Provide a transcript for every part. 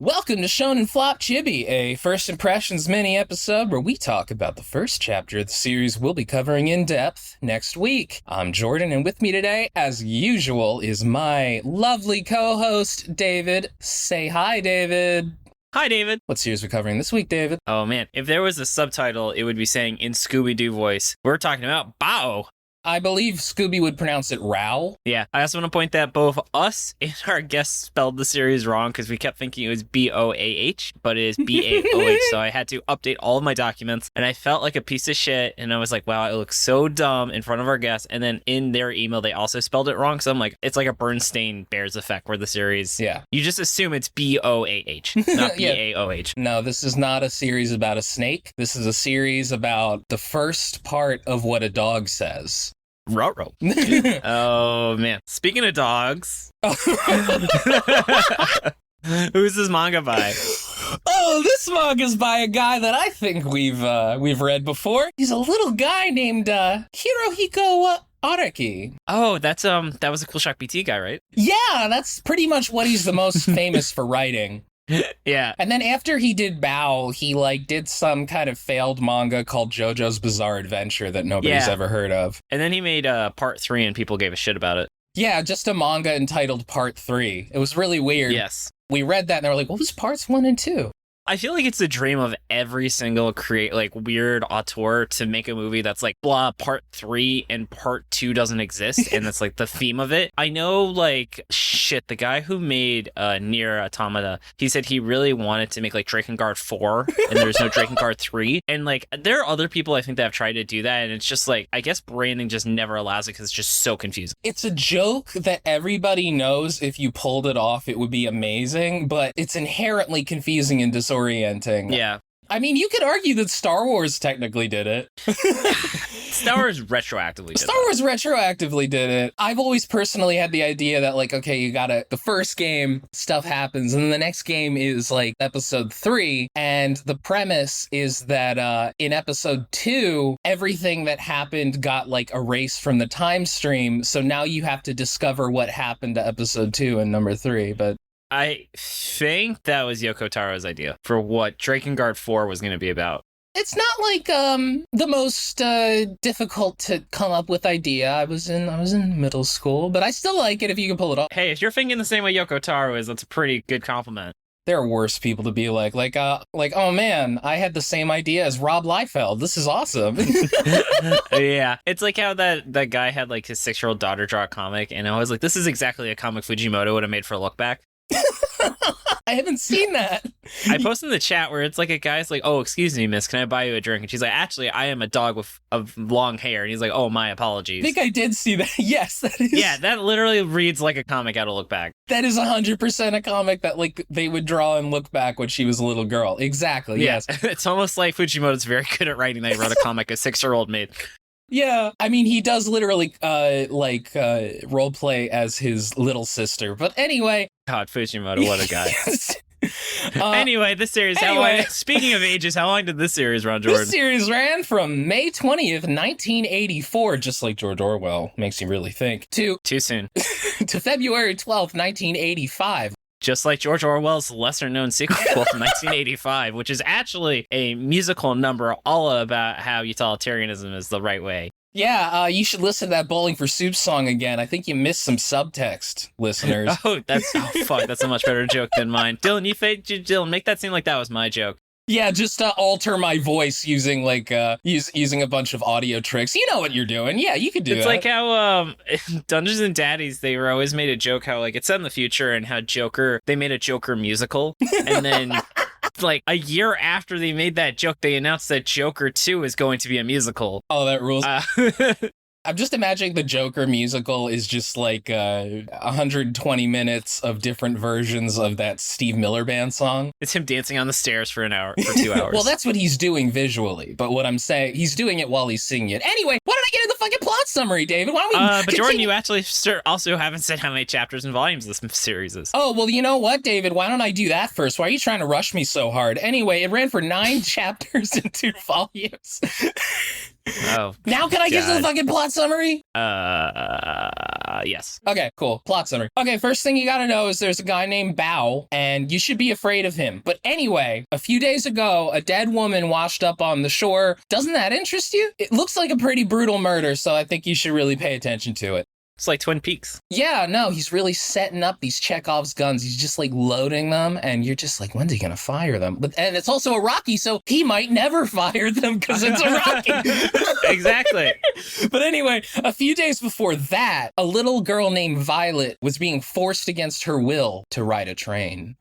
Welcome to Shonen Flop Chibi, a first impressions mini episode where we talk about the first chapter of the series we'll be covering in depth next week. I'm Jordan, and with me today, as usual, is my lovely co-host, David. Say hi, David. Hi, David. What series we're covering this week, David? Oh, man. If there was a subtitle, it would be saying in Scooby-Doo voice, we're talking about Baoh. I believe Scooby would pronounce it Row. Yeah, I also want to point that both us and our guests spelled the series wrong because we kept thinking it was B-O-A-H, but it is B-A-O-H, so I had to update all of my documents, and I felt like a piece of shit, and I was like, wow, I look so dumb in front of our guests, and then in their email, they also spelled it wrong, so I'm like, it's like a Bernstein Bears effect where the series, you just assume it's B-O-A-H, not B-A-O-H. No, this is not a series about a snake. This is a series about the first part of what a dog says. Ruh-roh. Oh, man. Speaking of dogs, who's this manga by? Oh, this manga's by a guy that I think we've read before. He's a little guy named Hirohiko Araki. Oh, that was a Cool Shock BT guy, right? Yeah, that's pretty much what he's the most famous for writing. Yeah. And then after he did Baoh, he did some kind of failed manga called JoJo's Bizarre Adventure that nobody's ever heard of. And then he made part 3 and people gave a shit about it. Yeah, just a manga entitled Part 3. It was really weird. Yes. We read that and they were like, what was parts 1 and 2? I feel like it's the dream of every single weird auteur to make a movie that's like, blah, part 3 and part 2 doesn't exist, and that's like the theme of it. I know, the guy who made Nier Automata, he said he really wanted to make Drakengard 4, and there's no Drakengard 3, and there are other people I think that have tried to do that, and it's just I guess branding just never allows it because it's just so confusing. It's a joke that everybody knows if you pulled it off, it would be amazing, but it's inherently confusing and disorienting. Yeah. I mean, you could argue that Star Wars technically did it. Star Wars retroactively did it. I've always personally had the idea that, the first game, stuff happens, and then the next game is, episode 3, and the premise is that in episode 2, everything that happened got, erased from the time stream, so now you have to discover what happened to episode 2 and number 3, but... I think that was Yoko Taro's idea for what Drakengard 4 was going to be about. It's not the most difficult to come up with idea. I was in middle school, but I still like it if you can pull it off. Hey, if you're thinking the same way Yoko Taro is, that's a pretty good compliment. There are worse people to be oh man, I had the same idea as Rob Liefeld. This is awesome. Yeah, it's like how that guy had his 6-year-old daughter draw a comic, and I was like, this is exactly a comic Fujimoto would have made for a look back. I haven't seen that. I posted in the chat where it's a guy's like, oh, excuse me, miss, can I buy you a drink? And she's like, actually, I am a dog of long hair. And he's like, oh, my apologies. I think I did see that. Yes, that is. Yeah, that literally reads like a comic out of Look Back. That is 100% a comic that they would draw and Look Back when she was a little girl. Exactly, yeah. Yes. It's almost like Fujimoto's very good at writing that he wrote a comic a 6-year-old made. Yeah, I mean, he does literally, role play as his little sister. But anyway... God, Fujimoto, what a guy. Anyway, this series, speaking of ages, how long did this series run, Jordan? This series ran from May 20th, 1984, just like George Orwell makes you really think, to... Too soon. To February 12th, 1985. Just like George Orwell's lesser-known sequel from 1985, which is actually a musical number all about how utilitarianism is the right way. Yeah, you should listen to that Bowling for Soup song again. I think you missed some subtext, listeners. That's a much better joke than mine. Dylan, make that seem like that was my joke. Yeah, just alter my voice using using a bunch of audio tricks. You know what you're doing. Yeah, you could do it. It's like how Dungeons and Daddies, they were always made a joke how it's set in the future and how they made a Joker musical. And then a year after they made that joke, they announced that Joker 2 is going to be a musical. Oh, that rules. I'm just imagining the Joker musical is just 120 minutes of different versions of that Steve Miller Band song. It's him dancing on the stairs for 2 hours. Well, that's what he's doing visually, but what I'm saying, he's doing it while he's singing it. Anyway, why don't I get into the fucking plot summary, David? Why don't we But Jordan, you actually also haven't said how many chapters and volumes this series is. Oh, well, you know what, David? Why don't I do that first? Why are you trying to rush me so hard? Anyway, it ran for 9 chapters and 2 volumes. Oh. Now can I get to the fucking plot summary? Yes. Okay, cool. Plot summary. Okay, first thing you gotta know is there's a guy named Baoh, and you should be afraid of him. But anyway, a few days ago, a dead woman washed up on the shore. Doesn't that interest you? It looks like a pretty brutal murder, so I think you should really pay attention to it. It's like Twin Peaks. Yeah, no, he's really setting up these Chekhov's guns. He's just like loading them, and you're just like, when's he gonna fire them? And it's also Araki, so he might never fire them because it's Araki. Exactly. But anyway, a few days before that, a little girl named Violet was being forced against her will to ride a train.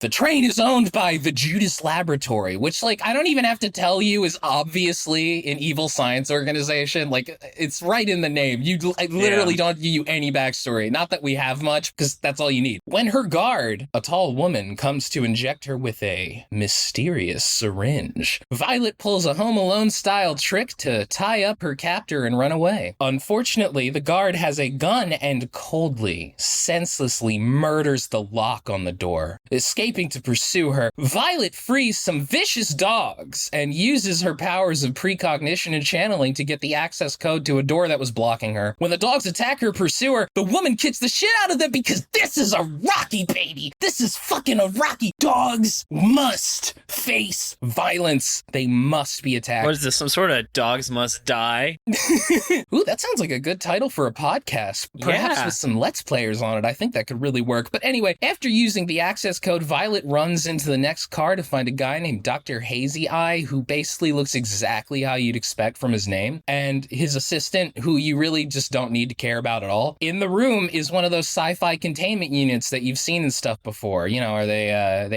The train is owned by the Judas Laboratory, which, like, I don't even have to tell you is obviously an evil science organization. Like, it's right in the name. I literally don't give you any backstory. Not that we have much, because that's all you need. When her guard, a tall woman, comes to inject her with a mysterious syringe, Violet pulls a Home Alone style trick to tie up her captor and run away. Unfortunately, the guard has a gun and coldly, senselessly murders the lock on the door. Escaping to pursue her, Violet frees some vicious dogs and uses her powers of precognition and channeling to get the access code to a door that was blocking her. When the dogs attack her pursuer, the woman kicks the shit out of them because this is a Rocky, baby. This is fucking a Rocky. Dogs must face violence. They must be attacked. What is this? Some sort of dogs must die? Ooh, that sounds like a good title for a podcast. Perhaps with some Let's Players on it. I think that could really work. But anyway, after using the access code, Violet runs into the next car to find a guy named Dr. Hazy Eye, who basically looks exactly how you'd expect from his name, and his assistant, who you really just don't need to care about at all. In the room is one of those sci-fi containment units that you've seen in stuff before. You know, or they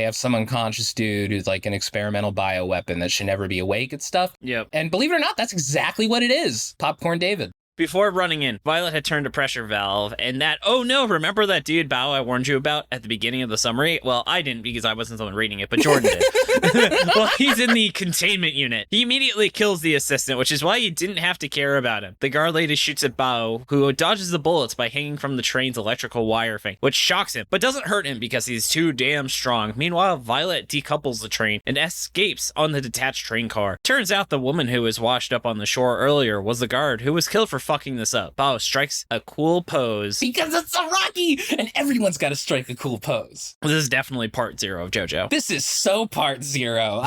have some unconscious dude who's like an experimental bioweapon that should never be awake and stuff. Yep. And believe it or not, that's exactly what it is. Popcorn David. Before running in, Violet had turned a pressure valve, and that, oh no, remember that dude Baoh I warned you about at the beginning of the summary? Well, I didn't because I wasn't the one reading it, but Jordan did. Well, he's in the containment unit. He immediately kills the assistant, which is why you didn't have to care about him. The guard lady shoots at Baoh, who dodges the bullets by hanging from the train's electrical wire thing, which shocks him, but doesn't hurt him because he's too damn strong. Meanwhile, Violet decouples the train and escapes on the detached train car. Turns out the woman who was washed up on the shore earlier was the guard who was killed for fucking this up. Baoh strikes a cool pose. Because it's a Rocky, and everyone's got to strike a cool pose. This is definitely part 0 of JoJo. This is so part 0.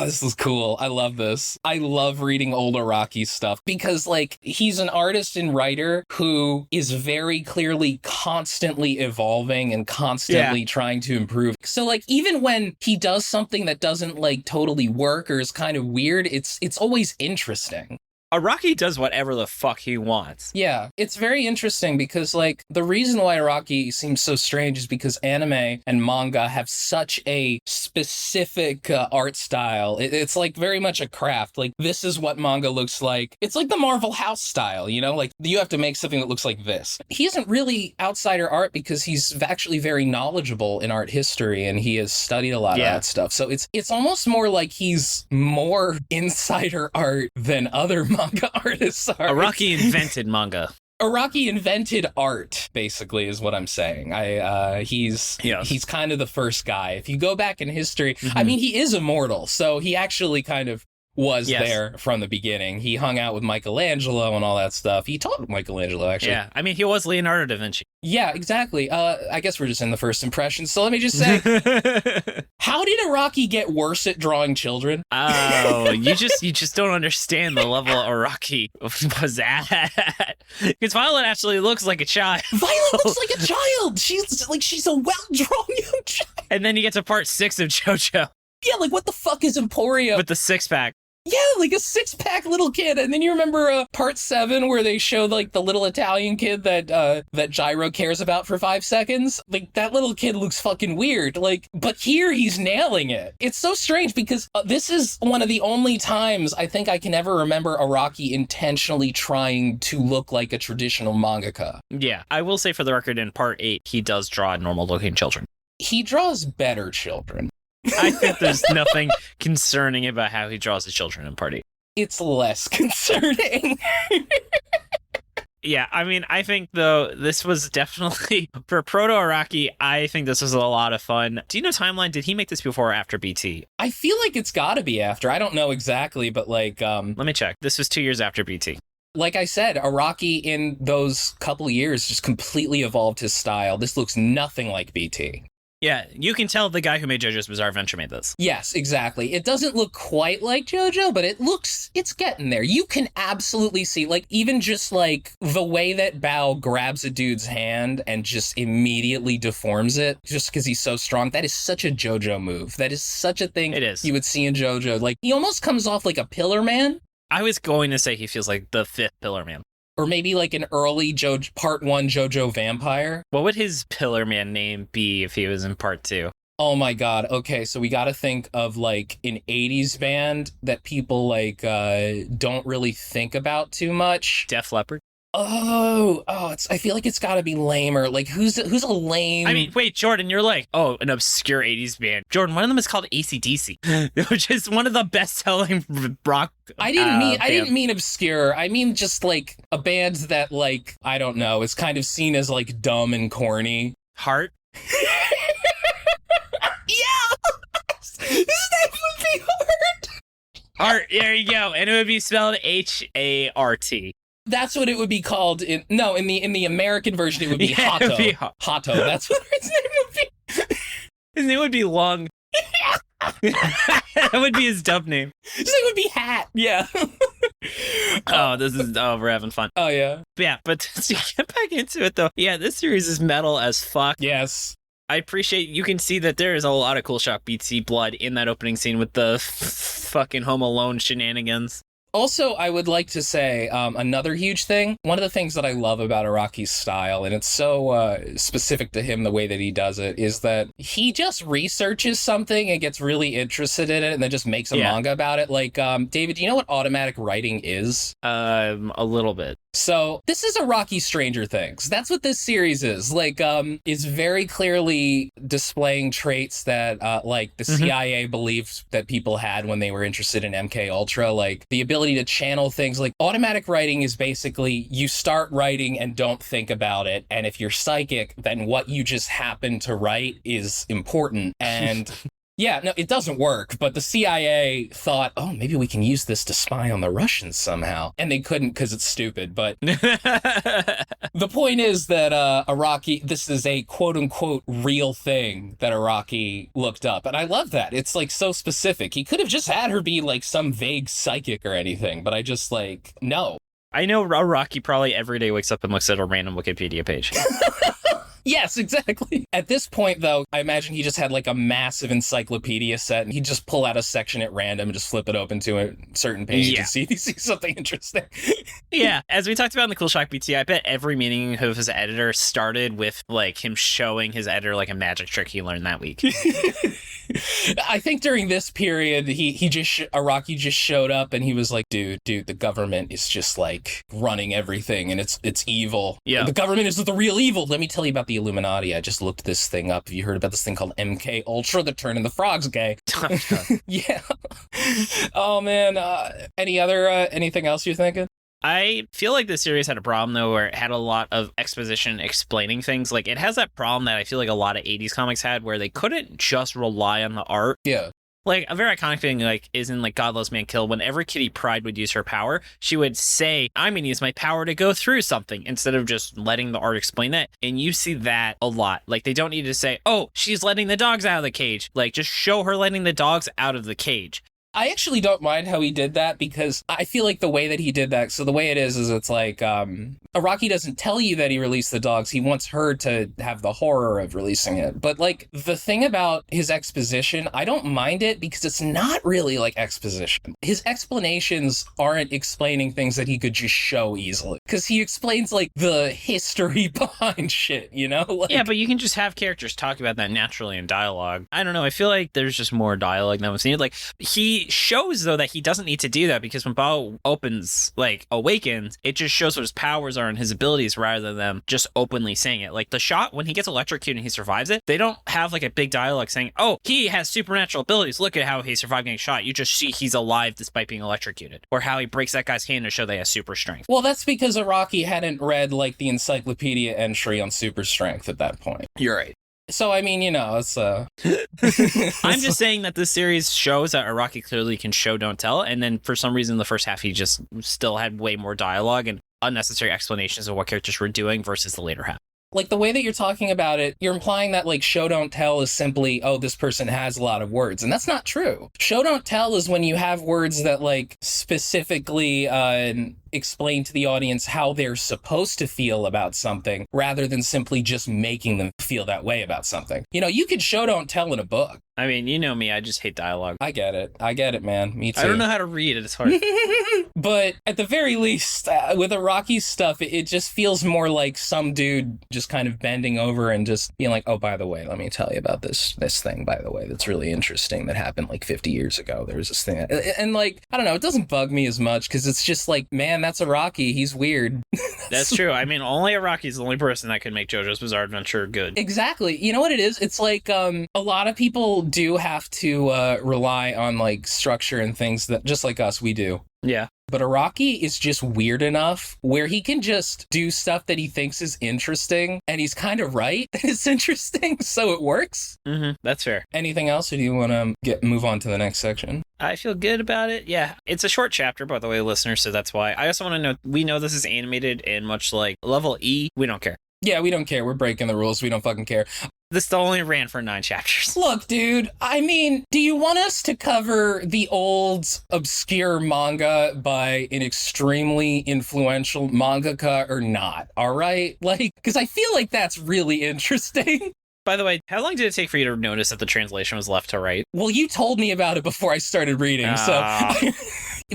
This is cool. I love this. I love reading old Araki stuff because, like, he's an artist and writer who is very clearly constantly evolving and constantly trying to improve. So, like, even when he does something that doesn't, like, totally work or is kind of weird, it's always interesting. Araki does whatever the fuck he wants. Yeah, it's very interesting because, like, the reason why Araki seems so strange is because anime and manga have such a specific art style. It's like very much a craft. Like, this is what manga looks like. It's like the Marvel House style, you know? Like, you have to make something that looks like this. He isn't really outsider art because he's actually very knowledgeable in art history and he has studied a lot of that stuff. So it's almost more like he's more insider art than other manga artists are. Araki invented manga. Araki invented art, basically, is what I'm saying. He's kind of the first guy. If you go back in history, I mean, he is immortal, so he actually kind of was there from the beginning. He hung out with Michelangelo and all that stuff. He taught Michelangelo, actually. Yeah, I mean, he was Leonardo da Vinci. Yeah, exactly. I guess we're just in the first impression. So let me just say, how did Araki get worse at drawing children? Oh, you just don't understand the level Araki was at. Because Violet actually looks like a child. Violet looks like a child. She's a well-drawn young child. And then you get to part 6 of JoJo. Yeah, like, what the fuck is Emporio? With the 6-pack. Yeah, like a 6-pack little kid. And then you remember part 7 where they showed, like, the little Italian kid that Gyro cares about for 5 seconds? Like, that little kid looks fucking weird. Like, but here he's nailing it. It's so strange because this is one of the only times I think I can ever remember Araki intentionally trying to look like a traditional mangaka. Yeah, I will say for the record, in part 8, he does draw normal-looking children. He draws better children. I think there's nothing concerning about how he draws his children in part 8. It's less concerning. Yeah, I mean, I think, though, this was definitely, for Proto-Araki, I think this was a lot of fun. Do you know timeline? Did he make this before or after BT? I feel like it's gotta be after. I don't know exactly, but, like... Let me check. This was 2 years after BT. Like I said, Araki in those couple years just completely evolved his style. This looks nothing like BT. Yeah, you can tell the guy who made JoJo's Bizarre Adventure made this. Yes, exactly. It doesn't look quite like JoJo, but it's getting there. You can absolutely see, like, even just, like, the way that Baoh grabs a dude's hand and just immediately deforms it just because he's so strong. That is such a JoJo move. That is such a thing It is. You would see in JoJo. Like, he almost comes off like a Pillar Man. I was going to say he feels like the fifth Pillar Man. Or maybe like an early Part 1 JoJo vampire. What would his Pillar Man name be if he was in Part 2? Oh my god. Okay, so we gotta think of like an 80s band that people like don't really think about too much. Def Leppard? I feel like it's gotta be lamer. Like who's a lame... I mean, wait, Jordan, you're like, oh, an obscure 80s band. Jordan, one of them is called AC/DC, which is one of the best-selling rock I didn't mean obscure. I mean just like a band that like, I don't know, is kind of seen as like dumb and corny. Heart? Yeah! His name would be Heart! Heart, there you go. And it would be spelled H-A-R-T. That's what it would be called in the American version it would be Yeah, Hato. it would be Hato. That's what his name would be. His name would be Long. That would be his dub name. His name would be Hat. Yeah. We're having fun. Oh yeah. Yeah, but to get back into it though, yeah, this series is metal as fuck. Yes. I appreciate you can see that there is a lot of cool shock BT blood in that opening scene with the fucking Home Alone shenanigans. Also, I would like to say another huge thing. One of the things that I love about Araki's style, and it's so specific to him the way that he does it, is that he just researches something and gets really interested in it and then just makes a manga about it. Like, David, do you know what automatic writing is? A little bit. So this is Araki Stranger Things. That's what this series is. Like, is very clearly displaying traits that, like, the CIA believed that people had when they were interested in MK Ultra. Like, the ability to channel things. Like, automatic writing is basically you start writing and don't think about it. And if you're psychic, then what you just happen to write is important. And... yeah, no, it doesn't work, but the CIA thought, oh, maybe we can use this to spy on the Russians somehow. And they couldn't because it's stupid, but the point is that Araki, this is a quote-unquote real thing that Araki looked up, and I love that. It's, like, so specific. He could have just had her be, like, some vague psychic or anything, but I just, like, no. I know Araki probably every day wakes up and looks at a random Wikipedia page. Yes, exactly. At this point, though, I imagine he just had like a massive encyclopedia set and he'd just pull out a section at random and just flip it open to a certain page and see something interesting. Yeah, as we talked about in the Cool Shock BT, I bet every meeting of his editor started with like him showing his editor like a magic trick he learned that week. I think during this period, Araki just showed up and he was like, dude, the government is just like running everything and it's evil. Yeah. The government is the real evil. Let me tell you about the Illuminati. I just looked this thing up. Have you heard about this thing called MK Ultra? They're turning the frogs gay. Yeah. Oh man. Anything else you're thinking? I feel like this series had a problem, though, where it had a lot of exposition explaining things. Like, it has that problem that I feel like a lot of 80s comics had, where they couldn't just rely on the art. Yeah. Like, a very iconic thing, like, is in, like, God Loves Man Kill. Whenever Kitty Pryde would use her power, she would say, I'm going to use my power to go through something, instead of just letting the art explain that. And you see that a lot. Like, they don't need to say, oh, she's letting the dogs out of the cage. Like, just show her letting the dogs out of the cage. I actually don't mind how he did that because I feel like the way that he did that, so the way it is it's like, Araki doesn't tell you that he released the dogs. He wants her to have the horror of releasing it. But like the thing about his exposition, I don't mind it because it's not really like exposition. His explanations aren't explaining things that he could just show easily because he explains like the history behind shit, you know? Like, yeah, but you can just have characters talk about that naturally in dialogue. I don't know. I feel like there's just more dialogue than we've seen. Like, he shows, though, that he doesn't need to do that because when Baoh awakens, it just shows what his powers are and his abilities rather than just openly saying it. Like, the shot, when he gets electrocuted and he survives it, they don't have, like, a big dialogue saying, oh, he has supernatural abilities. Look at how he survived getting shot. You just see he's alive despite being electrocuted. Or how he breaks that guy's hand to show they have super strength. Well, that's because Araki hadn't read, like, the encyclopedia entry on super strength at that point. You're right. So, I mean, it's... I'm just saying that this series shows that Araki clearly can show, don't tell. And then for some reason, the first half, he just still had way more dialogue and unnecessary explanations of what characters were doing versus the later half. Like, the way that you're talking about it, you're implying that, like, show don't tell is simply, oh, this person has a lot of words. And that's not true. Show don't tell is when you have words that, like, specifically explain to the audience how they're supposed to feel about something rather than simply just making them feel that way about something. You could show don't tell in a book. I mean, you know me, I just hate dialogue. I get it, man. Me too. I don't know how to read it. It's hard. But at the very least, with Araki's stuff, it just feels more like some dude just kind of bending over and just being like, oh, by the way, let me tell you about this thing, by the way, that's really interesting that happened like 50 years ago. There was this thing. And like, I don't know, it doesn't bug me as much because it's just like, man, that's Araki. He's weird. That's true. I mean, only Araki's the only person that can make JoJo's Bizarre Adventure good. Exactly. You know what it is? It's like a lot of people do have to rely on like structure and things that just like us, we do. Yeah. But Araki is just weird enough where he can just do stuff that he thinks is interesting, and he's kind of right that it's interesting, so it works. Mm-hmm. That's fair. Anything else, or do you want to move on to the next section? I feel good about it. Yeah. It's a short chapter, by the way, listeners, so that's why. I also want to know, we know this is animated, and much like Level E, we don't care. Yeah, we don't care. We're breaking the rules. We don't fucking care. This only ran for 9 chapters. Look, dude, I mean, do you want us to cover the old, obscure manga by an extremely influential mangaka or not? All right? Like, because I feel like that's really interesting. By the way, how long did it take for you to notice that the translation was left to right? Well, you told me about it before I started reading, so...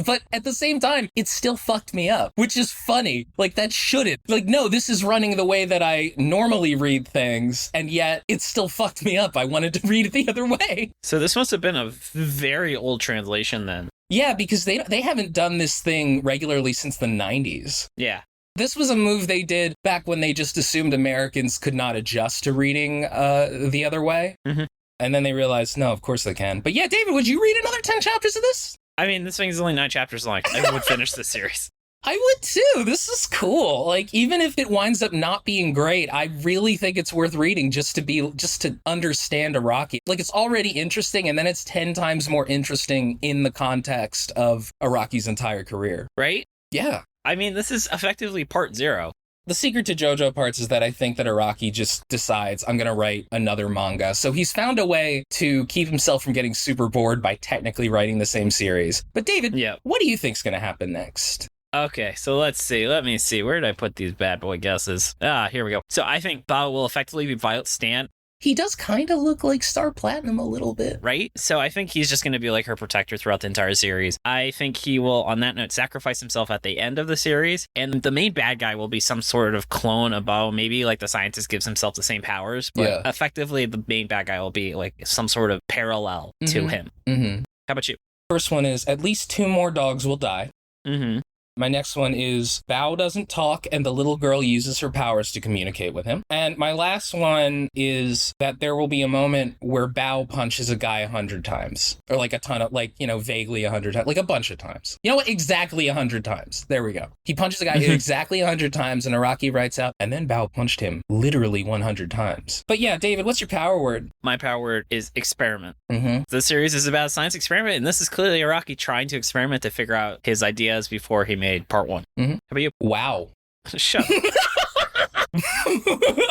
But at the same time, it still fucked me up, which is funny. Like, that shouldn't. Like, no, this is running the way that I normally read things, and yet it still fucked me up. I wanted to read it the other way. So this must have been a very old translation then. Yeah, because they haven't done this thing regularly since the 90s. Yeah. This was a move they did back when they just assumed Americans could not adjust to reading the other way. Mm-hmm. And then they realized, no, of course they can. But yeah, David, would you read another 10 chapters of this? I mean, this thing is only 9 chapters long. I would finish this series. I would too. This is cool. Like, even if it winds up not being great, I really think it's worth reading just to understand Araki. Like, it's already interesting, and then it's 10 times more interesting in the context of Araki's entire career. Right? Yeah. I mean, this is effectively part 0. The secret to JoJo parts is that I think that Araki just decides, I'm going to write another manga. So he's found a way to keep himself from getting super bored by technically writing the same series. But David, what do you think's going to happen next? Okay, so let's see. Let me see. Where did I put these bad boy guesses? Here we go. So I think Baoh will effectively be Violet Stan. He does kind of look like Star Platinum a little bit. Right? So I think he's just going to be like her protector throughout the entire series. I think he will, on that note, sacrifice himself at the end of the series. And the main bad guy will be some sort of clone of Baoh. Maybe like the scientist gives himself the same powers. But effectively, the main bad guy will be like some sort of parallel to him. Mm-hmm. How about you? First one is at least 2 more dogs will die. Mm-hmm. My next one is Baoh doesn't talk and the little girl uses her powers to communicate with him. And my last one is that there will be a moment where Baoh punches a guy 100 times. Or like a ton of, like, vaguely 100 times. Like a bunch of times. You know what? Exactly 100 times. There we go. He punches a guy exactly 100 times and Araki writes out, and then Baoh punched him literally 100 times. But yeah, David, what's your power word? My power word is experiment. Mm-hmm. The series is about a science experiment, and this is clearly Araki trying to experiment to figure out his ideas before he made part 1. Mm-hmm. How about you? Wow. Shut up.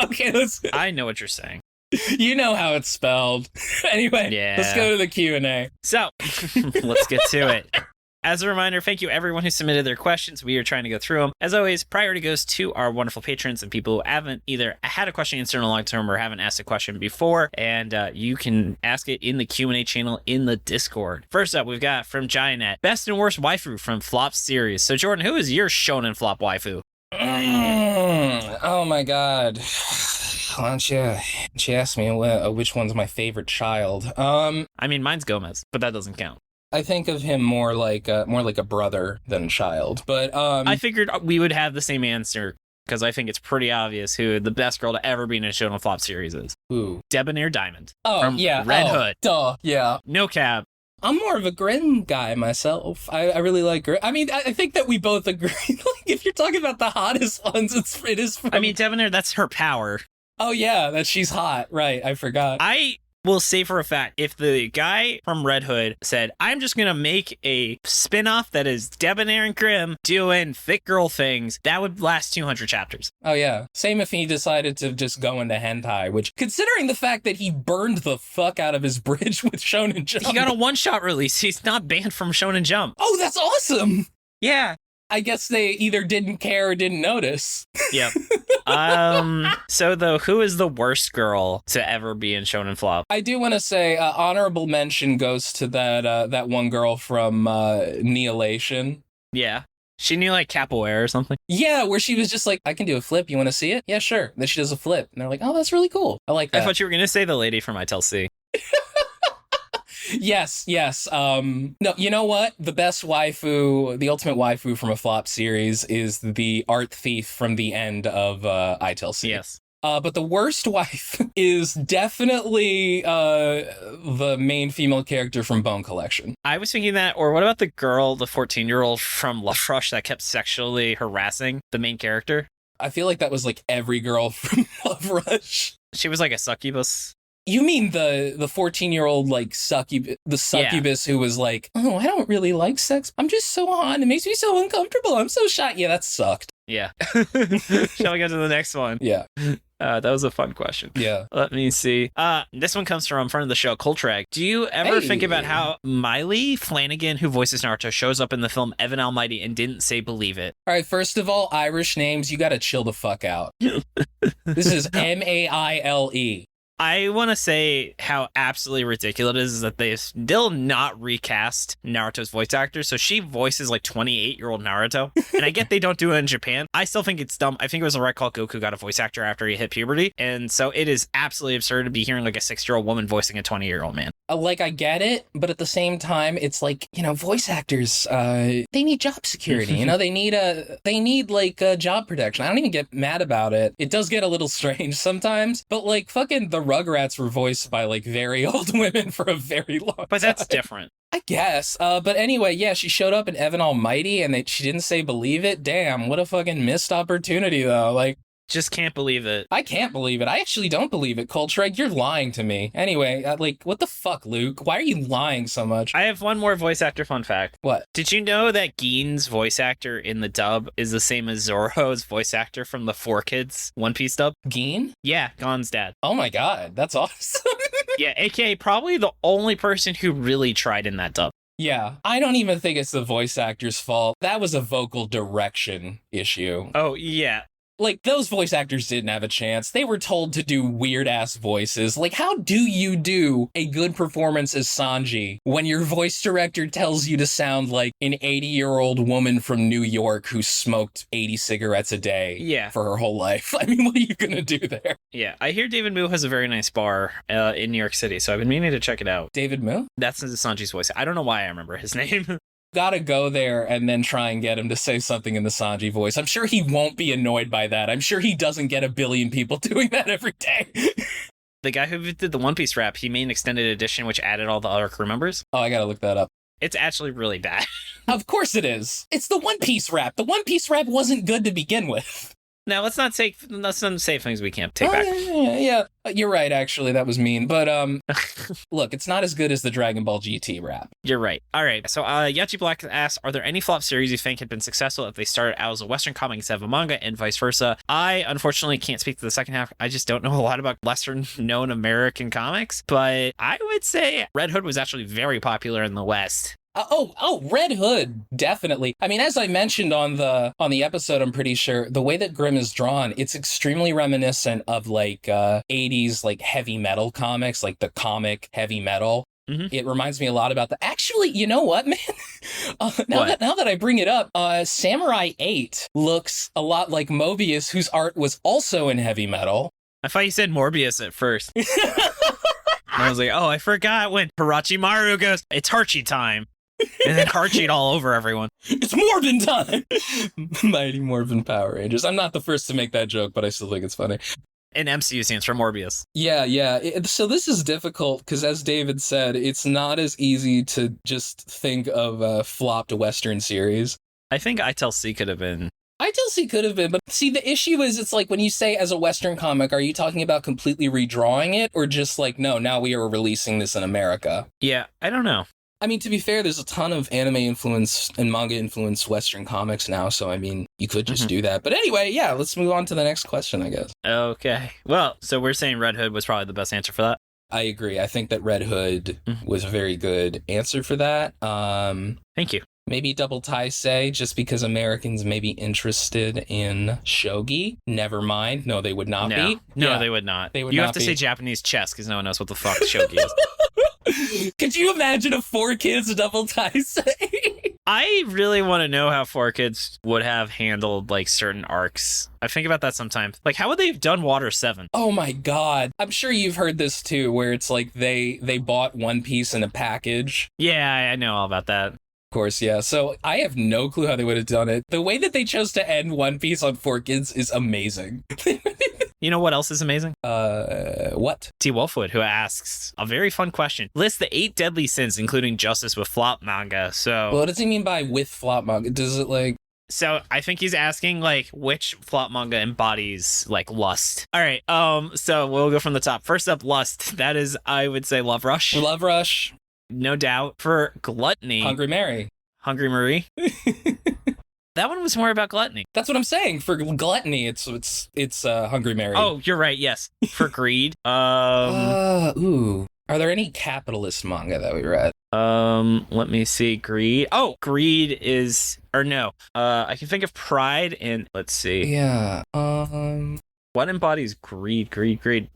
Okay, let's... I know what you're saying. You know how it's spelled. Anyway, let's go to the Q&A. So, let's get to it. As a reminder, thank you everyone who submitted their questions. We are trying to go through them. As always, priority goes to our wonderful patrons and people who haven't either had a question answered in a long term or haven't asked a question before. And you can ask it in the Q&A channel in the Discord. First up, we've got from Giant, best and worst waifu from Flop series. So Jordan, who is your shonen flop waifu? Oh my god. Why don't you ask me which one's my favorite child? I mean, mine's Gomez, but that doesn't count. I think of him more like a brother than a child, but I figured we would have the same answer because I think it's pretty obvious who the best girl to ever be in a Shonen Flop series is. Who? Debonair Diamond. Oh, from yeah. Red Hood. Duh, yeah. No cab. I'm more of a Grim guy myself. I really like Grim. I mean, I think that we both agree. Like, if you're talking about the hottest ones, it is. I mean, Debonair, that's her power. Oh yeah, that she's hot. Right, I forgot. I will say for a fact, if the guy from Red Hood said, I'm just going to make a spin-off that is debonair and grim doing thick girl things, that would last 200 chapters. Oh yeah. Same if he decided to just go into hentai, which, considering the fact that he burned the fuck out of his bridge with Shonen Jump. He got a one-shot release. He's not banned from Shonen Jump. Oh, that's awesome! Yeah. I guess they either didn't care or didn't notice. Yep. So though, who is the worst girl to ever be in Shonen Flop? I do want to say honorable mention goes to that one girl from Neolation. Yeah. She knew like capoeira or something. Yeah, where she was just like, I can do a flip. You want to see it? Yeah, sure. Then she does a flip. And they're like, oh, that's really cool. I like that. I thought you were going to say the lady from ITLC. Yes. No, you know what? The best waifu, the ultimate waifu from a flop series is the art thief from the end of ITLC. Yes. But the worst wife is definitely the main female character from Bone Collection. I was thinking that, or what about the girl, the 14-year-old from Love Rush that kept sexually harassing the main character? I feel like that was like every girl from Love Rush. She was like a succubus. You mean the 14-year-old like succubus who was like, oh, I don't really like sex. I'm just so hot and it makes me so uncomfortable. I'm so shy. Yeah, that sucked. Yeah. Shall we go to the next one? Yeah. That was a fun question. Yeah. Let me see. This one comes from friend of the show, Coltrag. Do you ever think about how Miley Flanagan, who voices Naruto, shows up in the film Evan Almighty and didn't say believe it? All right, first of all, Irish names, you got to chill the fuck out. This is Maile. I want to say how absolutely ridiculous it is that they still not recast Naruto's voice actor. So she voices like 28-year-old Naruto. And I get they don't do it in Japan. I still think it's dumb. I think it was a right call. Goku got a voice actor after he hit puberty. And so it is absolutely absurd to be hearing like a 6-year-old woman voicing a 20-year-old man. Like, I get it, but at the same time, it's like, you know, voice actors, they need job security. You know, they need like job protection. I don't even get mad about it. It does get a little strange sometimes, but like fucking the Rugrats were voiced by like very old women for a very long time. But that's different. I guess. But anyway, yeah, she showed up in Evan Almighty and she didn't say believe it. Damn, what a fucking missed opportunity though. Like, just can't believe it. I can't believe it. I actually don't believe it, Coltreg. You're lying to me. Anyway, like, what the fuck, Luke? Why are you lying so much? I have one more voice actor fun fact. What? Did you know that Gein's voice actor in the dub is the same as Zoro's voice actor from the 4Kids One Piece dub? Gein? Yeah, Gon's dad. Oh my god, that's awesome. Yeah, aka probably the only person who really tried in that dub. Yeah, I don't even think it's the voice actor's fault. That was a vocal direction issue. Oh, yeah. Like, those voice actors didn't have a chance. They were told to do weird-ass voices. Like, how do you do a good performance as Sanji when your voice director tells you to sound like an 80-year-old woman from New York who smoked 80 cigarettes a day for her whole life? I mean, what are you gonna do there? Yeah, I hear David Moo has a very nice bar in New York City, so I've been meaning to check it out. David Moo? That's Sanji's voice. I don't know why I remember his name. Gotta go there and then try and get him to say something in the Sanji voice. I'm sure he won't be annoyed by that. I'm sure he doesn't get a billion people doing that every day. The guy who did the One Piece rap, he made an extended edition which added all the other crew members. Oh, I gotta look that up. It's actually really bad. Of course it is. It's the One Piece rap. The One Piece rap wasn't good to begin with. Now, let's not say things we can't take back. Yeah. You're right, actually. That was mean. But, look, it's not as good as the Dragon Ball GT rap. You're right. All right. So, Yachi Black asks, are there any flop series you think had been successful if they started out as a Western comic instead of a manga and vice versa? I, unfortunately, can't speak to the second half. I just don't know a lot about lesser-known American comics. But I would say Red Hood was actually very popular in the West. Red Hood, definitely. I mean, as I mentioned on the episode, I'm pretty sure the way that Grimm is drawn, it's extremely reminiscent of like 80s like heavy metal comics, like the comic heavy metal. Mm-hmm. It reminds me a lot about actually, you know what, man? Now that I bring it up, Samurai 8 looks a lot like Mobius, whose art was also in heavy metal. I thought you said Morbius at first. And I was like, oh, I forgot when Hirachimaru goes, it's Harchi time. And then Harchied all over everyone. It's Morbin time! Mighty Morbin Power Rangers. I'm not the first to make that joke, but I still think it's funny. And MCU stands for Morbius. Yeah. So this is difficult because, as David said, it's not as easy to just think of a flopped Western series. I think ITLC could have been. ITLC could have been, but see, the issue is it's like when you say as a Western comic, are you talking about completely redrawing it or just like, no, now we are releasing this in America? Yeah, I don't know. I mean, to be fair, there's a ton of anime influence and manga influence Western comics now, so I mean, you could just do that. But anyway, yeah, let's move on to the next question, I guess. Okay. Well, so we're saying Red Hood was probably the best answer for that? I agree. I think that Red Hood was a very good answer for that. Thank you. Maybe Double Taisei, just because Americans may be interested in shogi. Never mind. No, they would not be. No, Yeah, they would not. they would you not have to be. say Japanese chess because no one knows what the fuck shogi is. Could you imagine a 4Kids Double Taisei? I really want to know how 4Kids would have handled like certain arcs. I think about that sometimes. Like, how would they have done Water 7? Oh my god. I'm sure you've heard this too, where it's like they bought One Piece in a package. Yeah, I know all about that. Of course, yeah. So I have no clue how they would have done it. The way that they chose to end One Piece on 4Kids is amazing. You know what else is amazing? What? T. Wolfwood, who asks a very fun question. List the 8 deadly sins, including justice with flop manga. So, What does he mean by with flop manga? Does it like... So I think he's asking like which flop manga embodies like lust. All right. So we'll go from the top. First up, lust. That is, I would say, Love Rush. Love Rush. No doubt. For gluttony, Hungry Mary. Hungry Marie. That one was more about gluttony. That's what I'm saying. For gluttony, it's Hungry Mary. Oh, you're right. Yes. For greed. Ooh. Are there any capitalist manga that we read? Let me see. Greed. Oh, greed is, or no. I can think of pride and let's see. Yeah. What embodies greed? Greed.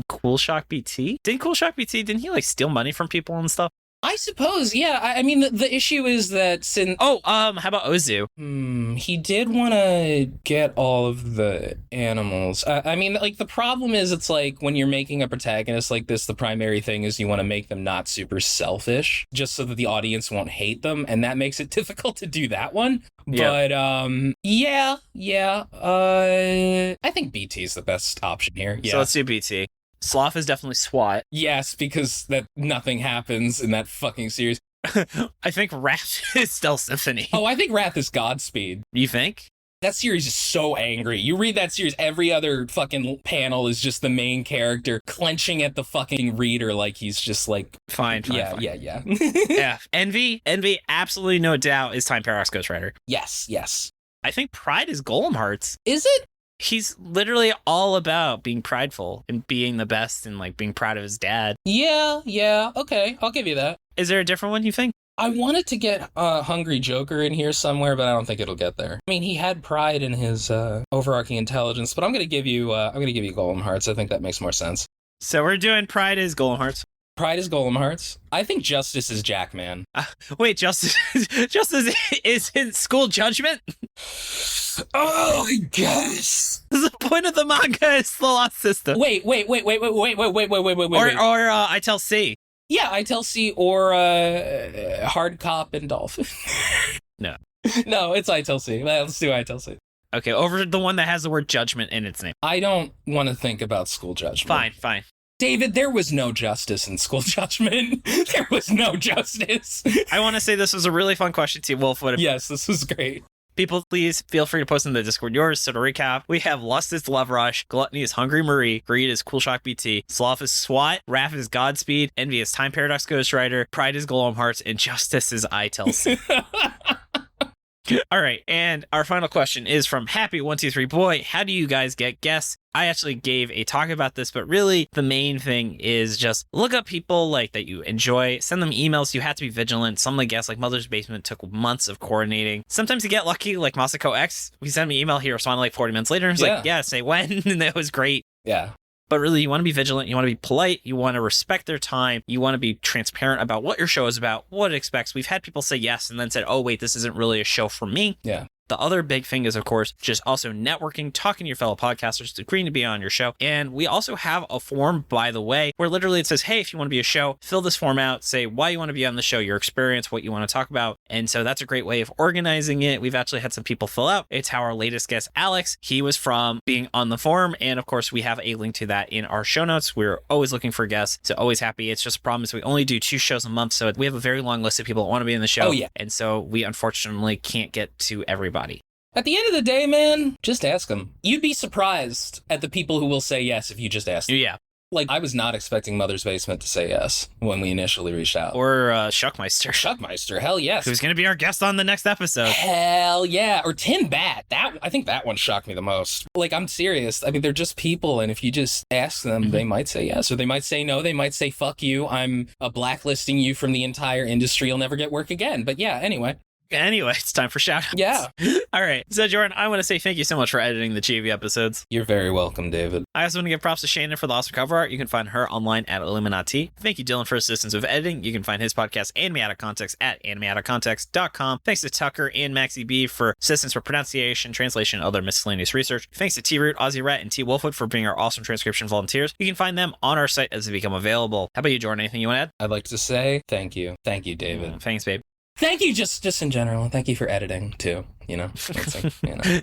Cool Shock BT? Didn't Cool Shock BT, didn't he like steal money from people and stuff? I suppose, yeah. I mean, the issue is that since... Oh, how about Ozu? He did want to get all of the animals. I mean, like, the problem is it's like when you're making a protagonist like this, the primary thing is you want to make them not super selfish, just so that the audience won't hate them, and that makes it difficult to do that one. Yeah. But, yeah. I think BT is the best option here. Yeah. So let's do BT. Sloth is definitely SWAT. Yes, because that nothing happens in that fucking series. I think Wrath is Stealth Symphony. Oh, I think Wrath is Godspeed. You think? That series is so angry. You read that series, every other fucking panel is just the main character clenching at the fucking reader like he's just like... Fine. Yeah. Yeah. Envy, absolutely no doubt, is Time Paradox Ghostwriter. Yes. I think Pride is Golem Hearts. Is it? He's literally all about being prideful and being the best and like being proud of his dad. Yeah. Okay, I'll give you that. Is there a different one you think? I wanted to get Hungry Joker in here somewhere, but I don't think it'll get there. I mean, he had pride in his overarching intelligence, but I'm gonna give you Golem Hearts. I think that makes more sense. So we're doing Pride is Golem Hearts. Pride is Golem Hearts. I think Justice is Jackman. Wait, Justice is in School Judgment? Oh, I guess. The point of the manga is the Lost System. Wait. Or I Tell C. Yeah, I Tell C or Hard Cop and Dolphin. No, it's I Tell C. Let's do I Tell C. Okay, over the one that has the word judgment in its name. I don't want to think about School Judgment. Fine. David, there was no justice in School Judgment. There was no justice. I want to say this was a really fun question to Wolfwood. Yes, this was great. People, please feel free to post in the Discord yours. So to recap, we have Lust is Love Rush, Gluttony is Hungry Marie, Greed is Cool Shock BT, Sloth is SWAT, Wrath is Godspeed, Envy is Time Paradox Ghostwriter, Pride is Golem Hearts, and Justice is I Tell C. All right, and our final question is from Happy123 Boy. How do you guys get guests? I actually gave a talk about this, but really the main thing is just look up people like that you enjoy, send them emails. You have to be vigilant. Some of the guests like Mother's Basement took months of coordinating. Sometimes you get lucky, like Masako X. He sent me an email, he responded like 40 minutes later. He's like, yeah, say when, and that was great. Yeah. But really, you want to be vigilant, you want to be polite, you want to respect their time, you want to be transparent about what your show is about, what it expects. We've had people say yes and then said, oh, wait, this isn't really a show for me. Yeah. The other big thing is, of course, just also networking, talking to your fellow podcasters, agreeing to be on your show. And we also have a form, by the way, where literally it says, hey, if you want to be a show, fill this form out, say why you want to be on the show, your experience, what you want to talk about. And so that's a great way of organizing it. We've actually had some people fill out. It's how our latest guest, Alex, he was from being on the forum. And of course, we have a link to that in our show notes. We're always looking for guests, so always happy. It's just a problem is we only do 2 shows a month. So we have a very long list of people that want to be in the show. Oh, yeah. And so we unfortunately can't get to everybody. At the end of the day, man, just ask them. You'd be surprised at the people who will say yes if you just ask them. Yeah. Like, I was not expecting Mother's Basement to say yes when we initially reached out. Or Shuckmeister. Shuckmeister, hell yes. Who's going to be our guest on the next episode. Hell yeah. Or Tin Bat. I think that one shocked me the most. Like, I'm serious. I mean, they're just people, and if you just ask them, they might say yes, or they might say no. They might say, fuck you, I'm blacklisting you from the entire industry. You'll never get work again. But yeah, anyway. Anyway, it's time for shoutouts. Yeah. All right. So, Jordan, I want to say thank you so much for editing the Chibi episodes. You're very welcome, David. I also want to give props to Shannon for the awesome cover art. You can find her online at illuminyatea. Thank you, Dylan, for assistance with editing. You can find his podcast, Anime Out of Context, at animeoutofcontext.com. Thanks to Tucker and Maxie B for assistance for pronunciation, translation, and other miscellaneous research. Thanks to T-Root, OzyRat, and T-Wolfwood for being our awesome transcription volunteers. You can find them on our site as they become available. How about you, Jordan? Anything you want to add? I'd like to say thank you. Thank you, David. Thanks, babe. Thank you just in general. Thank you for editing, too. You know?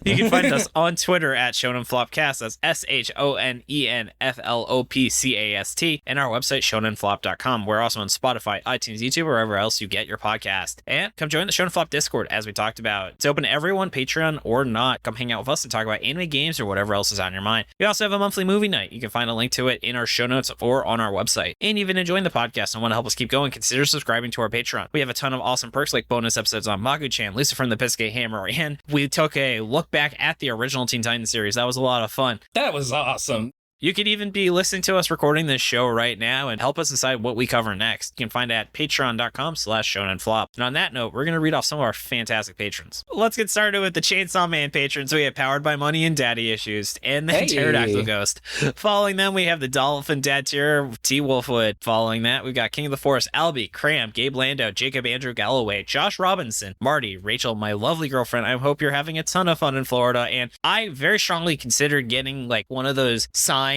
You can find us on Twitter at ShonenFlopcast. That's ShonenFlopcast. And our website, ShonenFlop.com. We're also on Spotify, iTunes, YouTube, wherever else you get your podcast. And come join the Shonen Flop Discord, as we talked about. It's open to everyone, Patreon or not. Come hang out with us and talk about anime, games, or whatever else is on your mind. We also have a monthly movie night. You can find a link to it in our show notes or on our website. And even enjoying the podcast and want to help us keep going, consider subscribing to our Patreon. We have a ton of awesome perks like bonus episodes on Magu-chan, Lucifer and the Biscuit Hammer, and we took a look back at the original Teen Titans series. That was a lot of fun. That was awesome. You could even be listening to us recording this show right now and help us decide what we cover next. You can find it at patreon.com/shonenflop. And on that note, we're going to read off some of our fantastic patrons. Let's get started with the Chainsaw Man patrons. We have Powered by Money and Daddy Issues, and the Pterodactyl Ghost. Following them, we have the Dolphin Dad tier, T. Wolfwood. Following that, we've got King of the Forest, Albie, Cram, Gabe Lando, Jacob Andrew Galloway, Josh Robinson, Marty, Rachel, my lovely girlfriend. I hope you're having a ton of fun in Florida. And I very strongly considered getting like one of those signs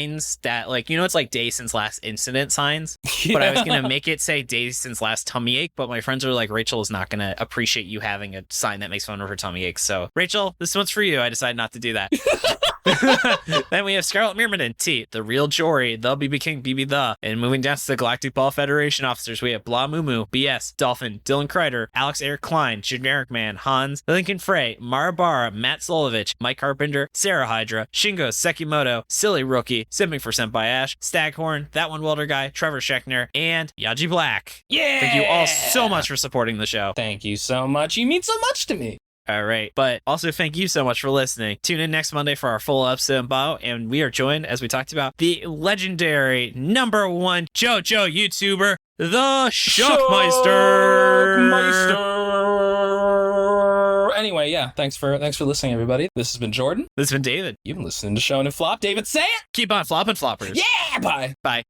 that, like, you know, it's like days since last incident signs, but I was gonna make it say days since last tummy ache, but my friends are like, Rachel is not gonna appreciate you having a sign that makes fun of her tummy ache. So Rachel, this one's for you. I decided not to do that. Then we have Scarlet Myrmidon, T, the real Jory, the BB King, BB the. And moving down to the Galactic Ball Federation officers, we have Blah Moo Moo, BS, Dolphin, Dylan Crider, Alex Eric Klein, Generic Man, Hans, Lincoln Frey, Marabara, Matt Solovich, Mike Carpenter, Sarah Hydra, Shingo Sekimoto, Silly Rookie, Sipping for Senpai Ash, Staghorn, That One Welder Guy, Trevor Schechner, and Yaji Black. Yeah! Thank you all so much for supporting the show. Thank you so much. You mean so much to me. All right. But also thank you so much for listening. Tune in next Monday for our full episode of Baoh, and we are joined, as we talked about, the legendary #1 JoJo YouTuber, the Shockmeister. Anyway, yeah, thanks for listening, everybody. This has been Jordan. This has been David. You've been listening to Shonen Flop. David, say it! Keep on flopping, floppers. Yeah, bye! Bye.